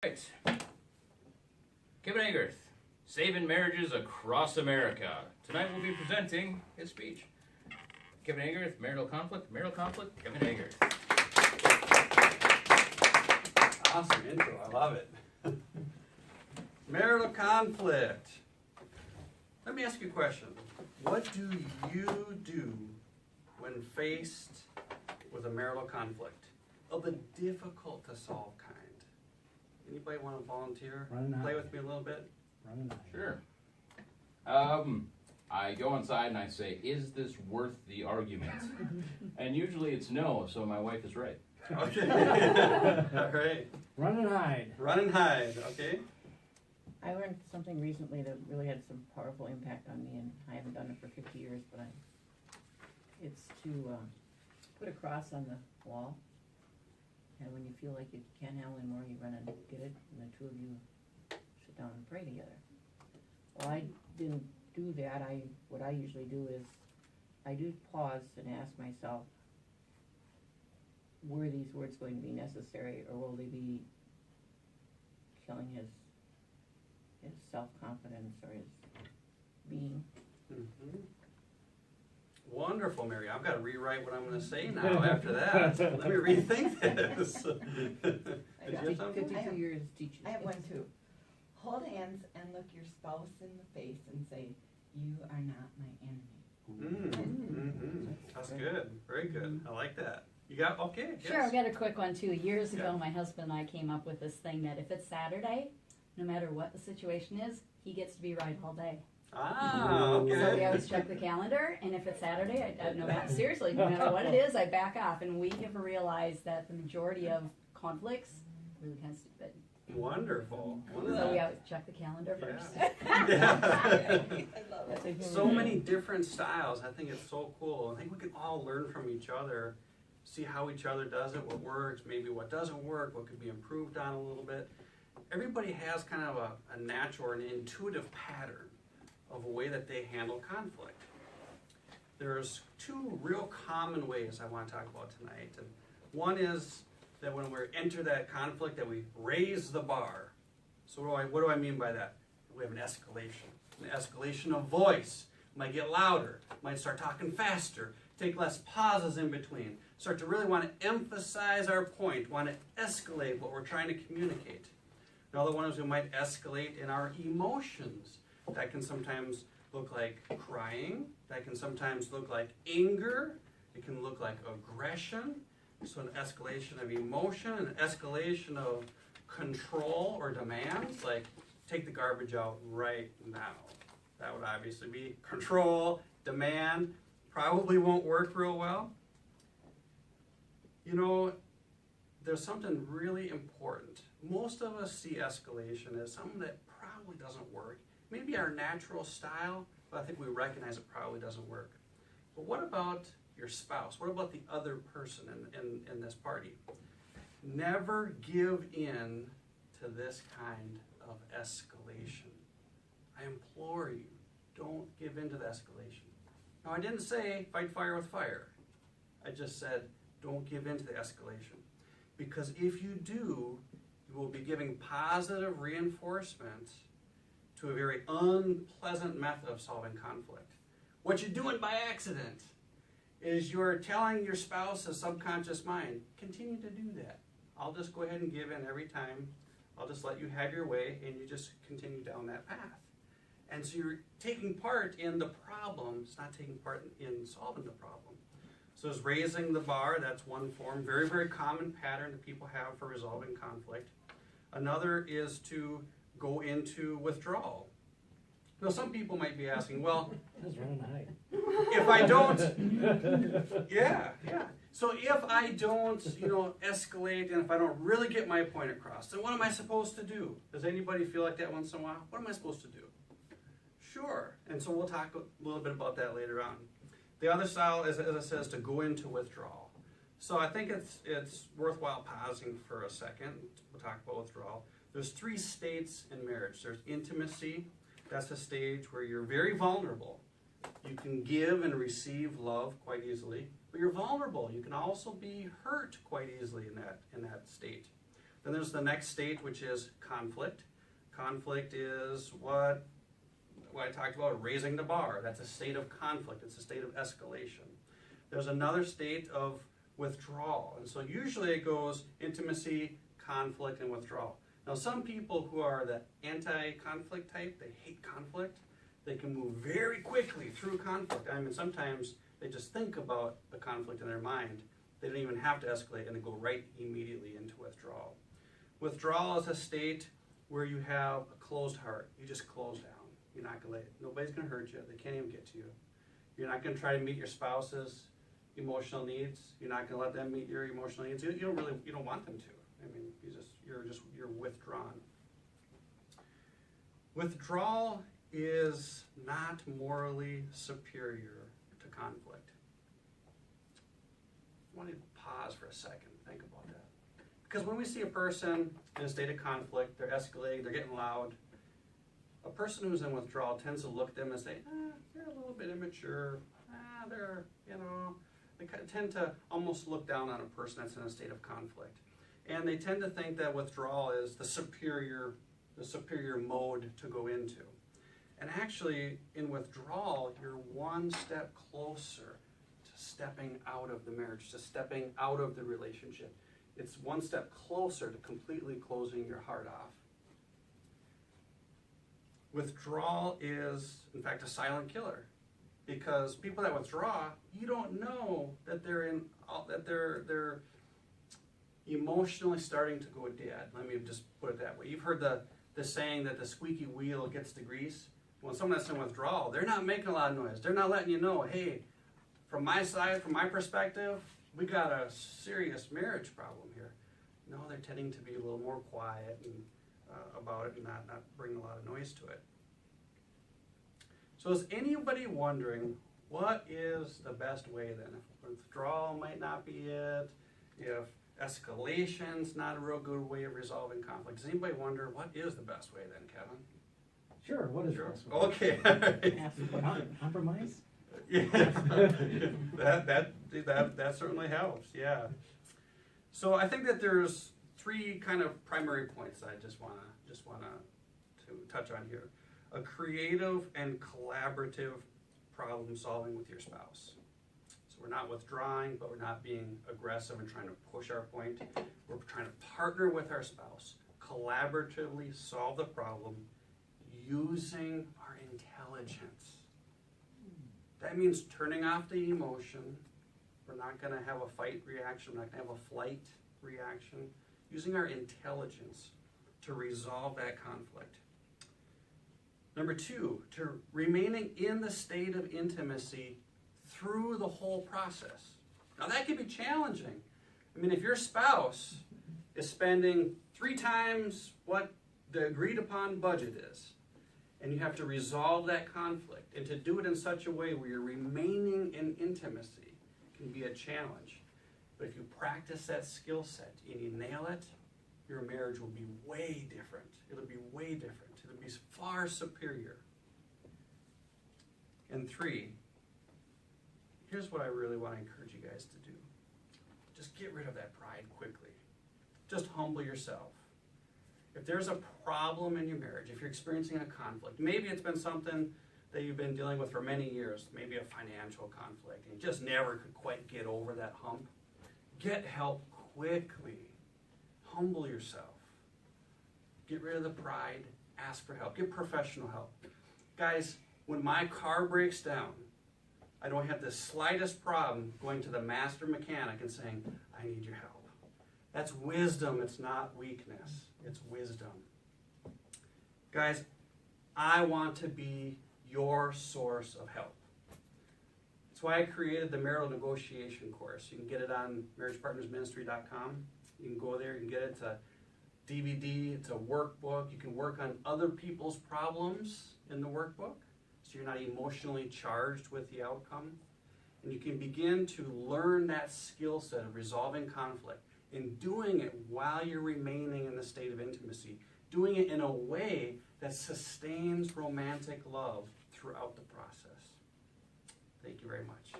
Right. Kevin Agarth, Saving Marriages Across America. Tonight we'll be presenting his speech. Kevin Agarth, Marital Conflict, Kevin Agarth. Awesome intro, I love it. Marital conflict. Let me ask you a question. What do you do when faced with a marital conflict of the difficult to solve kind? Anybody want to volunteer? Play with me a little bit? Sure. I go inside and I say, is this worth the argument? And usually it's no, so my wife is right. Okay. All right. Run and hide. Run and hide, okay? I learned something recently that really had some powerful impact on me, and I haven't done it for 50 years, but it's to put a cross on the wall, and when you feel like you can't handle anymore, you run and get it, and the two of you sit down and pray together. Well, I didn't do that. What I usually do is I do pause and ask myself, were these words going to be necessary, or will they be killing his self-confidence or his being? Mm-hmm. Wonderful, Mary. I've got to rewrite what I'm going to say now after that. Let me rethink this. I got 52 years teaching. I have one too. Hold hands and look your spouse in the face and say, "You are not my enemy." Mm-hmm. That's good. Very good. I like that. You got, okay. Sure, Yes. I've got a quick one too. Years ago, Yeah. my husband and I came up with this thing that if it's Saturday, no matter what the situation is, he gets to be right all day. Ah, okay. So we always check the calendar, and if it's Saturday, seriously, no matter what it is, I back off. And we have realized that the majority of conflicts are really kind of stupid. Wonderful. So we always check the calendar first. Yeah. I love That's it. a So many different styles. I think it's so cool. I think we can all learn from each other, see how each other does it, what works, maybe what doesn't work, what could be improved on a little bit. Everybody has kind of a natural or an intuitive pattern of a way that they handle conflict. There's two real common ways I want to talk about tonight. And one is that when we enter that conflict, that we raise the bar. So what do I mean by that? We have an escalation of voice. Might get louder, might start talking faster, take less pauses in between, start to really want to emphasize our point, want to escalate what we're trying to communicate. Another one is we might escalate in our emotions. That can sometimes look like crying, that can sometimes look like anger, it can look like aggression. So an escalation of emotion, an escalation of control or demands, like take the garbage out right now. That would obviously be control, demand, probably won't work real well. You know, there's something really important. Most of us see escalation as something that probably doesn't work. Maybe our natural style, but I think we recognize it probably doesn't work. But what about your spouse? What about the other person in this party? Never give in to this kind of escalation. I implore you, don't give in to the escalation. Now, I didn't say fight fire with fire. I just said don't give in to the escalation. Because if you do, you will be giving positive reinforcement to a very unpleasant method of solving conflict. What you're doing by accident is you're telling your spouse's subconscious mind, continue to do that. I'll just go ahead and give in every time. I'll just let you have your way, and you just continue down that path. And so you're taking part in the problem, it's not taking part in solving the problem. So it's raising the bar, that's one form, very, very common pattern that people have for resolving conflict. Another is to go into withdrawal. Now some people might be asking, well, Just run and hide. if I don't, yeah. So if I don't, escalate, and if I don't really get my point across, then what am I supposed to do? Does anybody feel like that once in a while? What am I supposed to do? Sure, and so we'll talk a little bit about that later on. The other style is, as I said, is to go into withdrawal. So I think it's worthwhile pausing for a second. We'll talk about withdrawal. There's 3 states in marriage. There's intimacy. That's a stage where you're very vulnerable. You can give and receive love quite easily, but you're vulnerable. You can also be hurt quite easily in that state. Then there's the next state, which is conflict. Conflict is what I talked about, raising the bar. That's a state of conflict. It's a state of escalation. There's another state of withdrawal. And so usually it goes intimacy, conflict, and withdrawal. Now some people who are the anti-conflict type, they hate conflict. They can move very quickly through conflict. I mean, sometimes they just think about the conflict in their mind. They don't even have to escalate, and they go right immediately into withdrawal. Withdrawal is a state where you have a closed heart. You just close down. You're not gonna nobody's gonna hurt you. They can't even get to you. You're not gonna try to meet your spouse's emotional needs. You're not gonna let them meet your emotional needs. You don't want them to. I mean, you're withdrawn. Withdrawal is not morally superior to conflict. I want to pause for a second and think about that. Because when we see a person in a state of conflict, they're escalating, they're getting loud, a person who's in withdrawal tends to look at them and say, they're a little bit immature, they tend to almost look down on a person that's in a state of conflict. And they tend to think that withdrawal is the superior mode to go into. And actually, in withdrawal, you're one step closer to stepping out of the marriage, to stepping out of the relationship. It's one step closer to completely closing your heart off. Withdrawal is, in fact, a silent killer, because people that withdraw, you don't know that they're emotionally starting to go dead. Let me just put it that way. You've heard the saying that the squeaky wheel gets the grease. When someone that's in withdrawal, they're not making a lot of noise. They're not letting you know, hey, from my side, from my perspective, we got a serious marriage problem here. No, they're tending to be a little more quiet and about it and not bring a lot of noise to it. So is anybody wondering, what is the best way then? If withdrawal might not be it, if escalation's not a real good way of resolving conflict, does anybody wonder what is the best way then, Kevin? Sure, what is Sure. this? Okay. Compromise? Yeah. that certainly helps, yeah. So I think that there's three kind of primary points I just wanna to touch on here. A creative and collaborative problem solving with your spouse. So we're not withdrawing, but we're not being aggressive and trying to push our point. We're trying to partner with our spouse, collaboratively solve the problem using our intelligence. That means turning off the emotion. We're not going to have a fight reaction. We're not going to have a flight reaction. Using our intelligence to resolve that conflict. Number two, to remaining in the state of intimacy through the whole process. Now that can be challenging. I mean, if your spouse is spending 3 times what the agreed upon budget is, and you have to resolve that conflict, and to do it in such a way where you're remaining in intimacy can be a challenge. But if you practice that skill set and you nail it, your marriage will be way different. It'll be way different. It'll be far superior. And 3, here's what I really want to encourage you guys to do. Just get rid of that pride quickly. Just humble yourself. If there's a problem in your marriage, if you're experiencing a conflict, maybe it's been something that you've been dealing with for many years, maybe a financial conflict, and you just never could quite get over that hump, get help quickly. Humble yourself. Get rid of the pride. Ask for help. Get professional help. Guys, when my car breaks down, I don't have the slightest problem going to the master mechanic and saying, I need your help. That's wisdom. It's not weakness. It's wisdom. Guys, I want to be your source of help. That's why I created the marital negotiation course. You can get it on marriagepartnersministry.com. You can go there, you can get it. It's a DVD, it's a workbook. You can work on other people's problems in the workbook, so you're not emotionally charged with the outcome. And you can begin to learn that skill set of resolving conflict and doing it while you're remaining in the state of intimacy, doing it in a way that sustains romantic love throughout the process. Thank you very much.